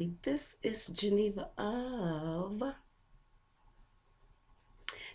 This is Geneva of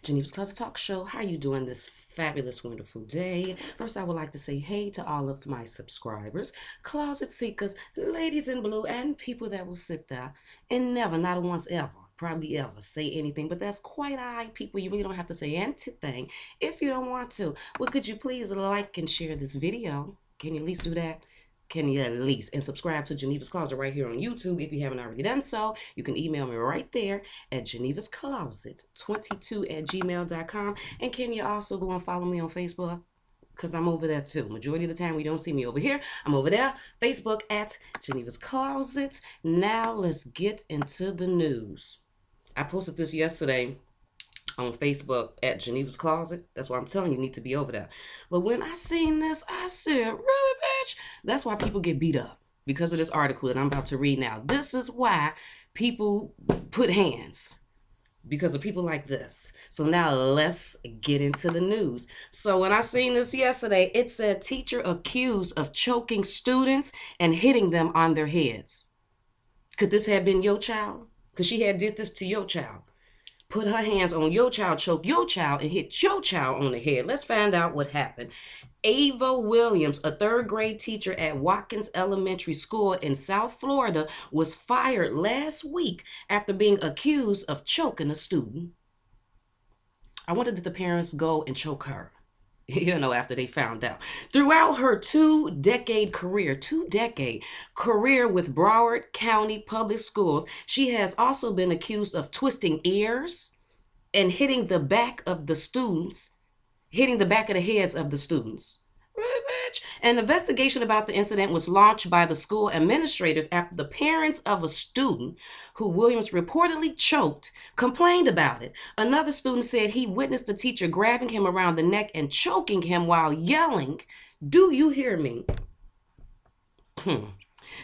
Geneva's Closet Talk Show. How are you doing this fabulous, wonderful day? First, I would like to say hey to all of my subscribers, closet seekers, ladies in blue, and people that will sit there and never, not once ever, probably ever say anything. But that's quite all right, people. You really don't have to say anything if you don't want to. Well, could you please like and share this video? Can you at least do that? Can you at least and subscribe to Geneva's Closet right here on YouTube if you haven't already done so? You can email me right there at Geneva's Closet 22 at gmail.com. And can you also go and follow me on Facebook? Because I'm over there too. Majority of the time, we don't see me over here. I'm over there. Facebook at Geneva's Closet. Now let's get into the news. I posted this yesterday on Facebook at Geneva's Closet. That's why I'm telling you, you need to be over there. But when I seen this, I said, really, bitch? That's why people get beat up, because of this article that I'm about to read now. This is why people put hands, because of people like this. So now let's get into the news. So when I seen this yesterday, it said teacher accused of choking students and hitting them on their heads. Could this have been your child? Because she had did this to your child. Put her hands on your child, choke your child, and hit your child on the head. Let's find out what happened. Ava Williams, a third grade teacher at Watkins Elementary School in South Florida, was fired last week after being accused of choking a student. I wonder did the parents go and choke her? After they found out. Throughout her two-decade career with Broward County Public Schools, she has also been accused of twisting ears and hitting the back of the heads of the students. Really, bitch? An investigation about the incident was launched by the school administrators after the parents of a student who Williams reportedly choked complained about it. Another student said he witnessed the teacher grabbing him around the neck and choking him while yelling, "Do you hear me?"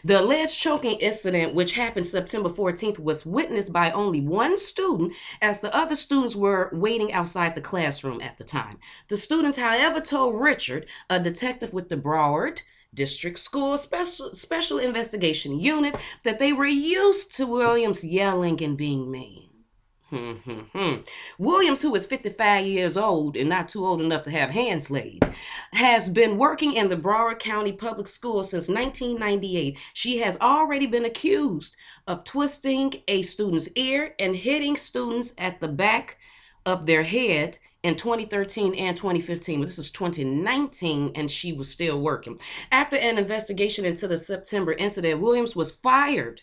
The alleged choking incident, which happened September 14th, was witnessed by only one student, as the other students were waiting outside the classroom at the time. The students, however, told Richard, a detective with the Broward District School Special Investigation Unit, that they were used to Williams yelling and being mean. Williams, who is 55 years old and not too old enough to have hands laid, has been working in the Broward County Public Schools since 1998. She has already been accused of twisting a student's ear and hitting students at the back of their head in 2013 and 2015. But this is 2019, and she was still working. After an investigation into the September incident, Williams was fired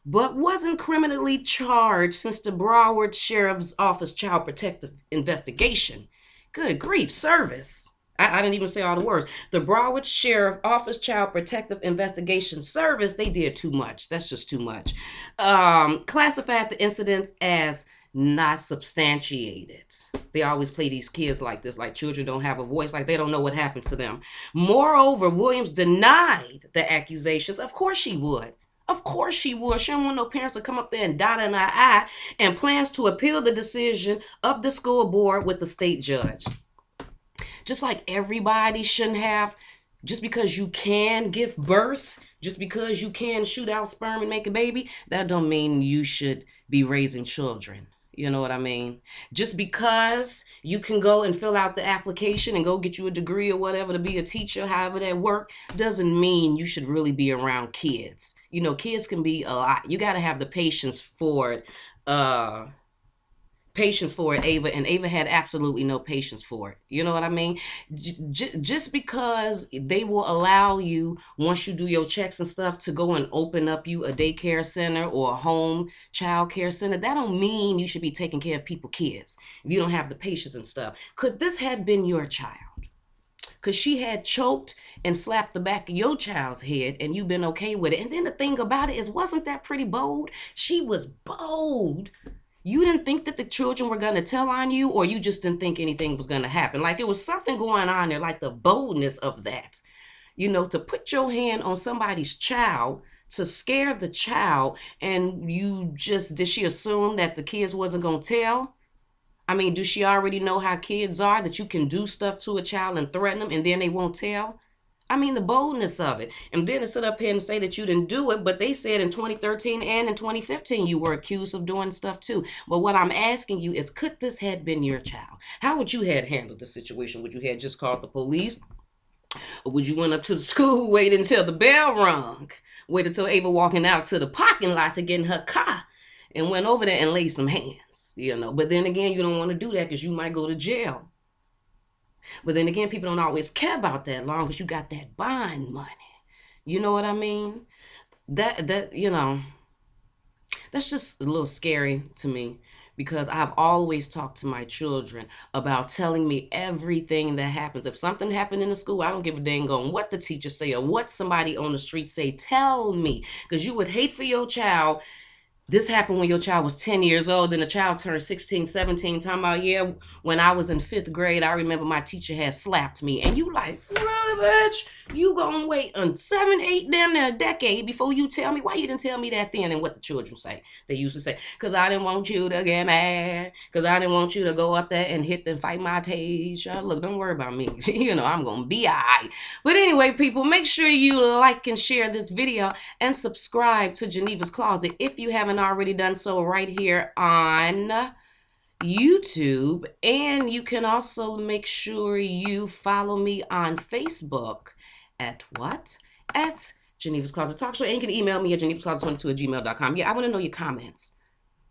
but wasn't criminally charged since the Broward Sheriff's Office Child Protective Investigation. Good grief, service. I didn't even say all the words. The Broward Sheriff Office Child Protective Investigation Service, they did too much. That's just too much. Classified the incidents as not substantiated. They always play these kids like this, like children don't have a voice, like they don't know what happened to them. Moreover, Williams denied the accusations. Of course she would. Of course she would. She don't want no parents to come up there and dot in our eye, and plans to appeal the decision of the school board with the state judge. Just like everybody shouldn't have, just because you can give birth, just because you can shoot out sperm and make a baby, that don't mean you should be raising children. You know what I mean? Just because you can go and fill out the application and go get you a degree or whatever to be a teacher, however that work, doesn't mean you should really be around kids. Kids can be a lot. You got to have the patience for it. Ava, and Ava had absolutely no patience for it. You know what I mean? Just because they will allow you, once you do your checks and stuff, to go and open up you a daycare center or a home child care center, that don't mean you should be taking care of kids if you don't have the patience and stuff. Could this had been your child? Because she had choked and slapped the back of your child's head and you've been okay with it. And then the thing about it is, wasn't that pretty bold? She was bold. You didn't think that the children were going to tell on you, or you just didn't think anything was going to happen? Like it was something going on there, like the boldness of that. To put your hand on somebody's child, to scare the child, and did she assume that the kids wasn't going to tell? I mean, do she already know how kids are, that you can do stuff to a child and threaten them and then they won't tell? I mean, the boldness of it. And then to sit up here and say that you didn't do it, but they said in 2013 and in 2015 you were accused of doing stuff too. But what I'm asking you is, could this had been your child? How would you have handled the situation? Would you have just called the police? Or would you went up to the school, wait until the bell rung, wait until Ava walking out to the parking lot to get in her car, and went over there and laid some hands, you know? But then again, you don't want to do that because you might go to jail. But then again, people don't always care about that long as you got that bond money. You know what I mean? That's just a little scary to me, because I've always talked to my children about telling me everything that happens. If something happened in the school, I don't give a dang on what the teacher say or what somebody on the street say. Tell me, because you would hate for your child. This happened when your child was 10 years old, then the child turned 16, 17, talking about, yeah, when I was in 5th grade, I remember my teacher had slapped me. And you like, really, bitch? You gonna wait 7, 8, damn near a decade before you tell me? Why you didn't tell me that then? And what the children say? They used to say, because I didn't want you to get mad, because I didn't want you to go up there and hit and fight my Tasia. Look, don't worry about me. I'm gonna be all right. But anyway, people, make sure you like and share this video and subscribe to Geneva's Closet if you haven't already done so, right here on YouTube. And you can also make sure you follow me on Facebook at what? At Geneva's Closet Talk Show. And you can email me at genevascloset22@gmail.com. Yeah, I want to know your comments.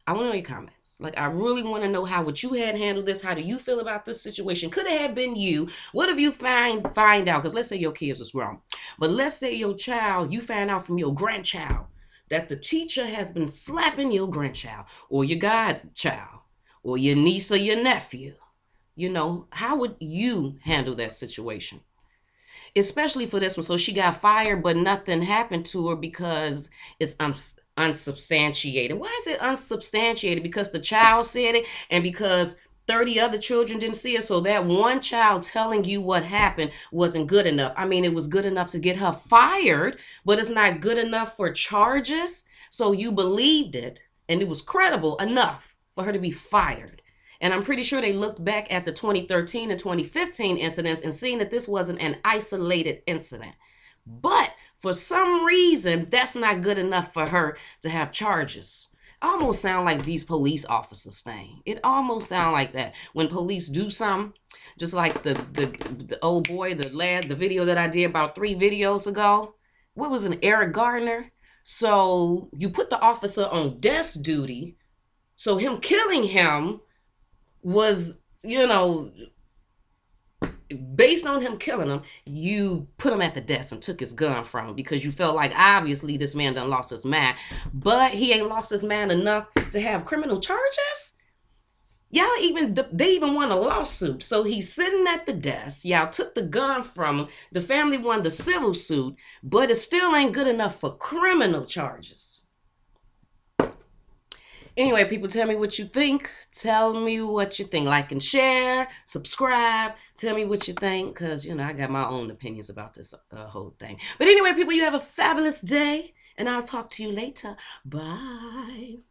I want to know your comments. Like, I really want to know how would you had handled this. How do you feel about this situation? Could it have been you? What if you find out? Because let's say your kids is wrong. But let's say your child, you find out from your grandchild that the teacher has been slapping your grandchild or your godchild or your niece or your nephew. How would you handle that situation? Especially for this one. So she got fired, but nothing happened to her because it's unsubstantiated. Why is it unsubstantiated? Because the child said it and because 30 other children didn't see it. So that one child telling you what happened wasn't good enough. I mean, it was good enough to get her fired, but it's not good enough for charges. So you believed it and it was credible enough for her to be fired. And I'm pretty sure they looked back at the 2013 and 2015 incidents and seen that this wasn't an isolated incident. But for some reason, that's not good enough for her to have charges. Almost sound like these police officers thing. It almost sound like that. When police do something, just like the old boy, the video that I did about 3 videos ago. What was it, Eric Gardner? So you put the officer on desk duty. So him killing him was, based on him killing him, you put him at the desk and took his gun from him because you felt like obviously this man done lost his mind, but he ain't lost his mind enough to have criminal charges. They even won a lawsuit. So he's sitting at the desk. Y'all took the gun from him. The family won the civil suit, but it still ain't good enough for criminal charges. Anyway, people, tell me what you think. Tell me what you think. Like and share, subscribe. Tell me what you think, because, I got my own opinions about this whole thing. But anyway, people, you have a fabulous day, and I'll talk to you later. Bye.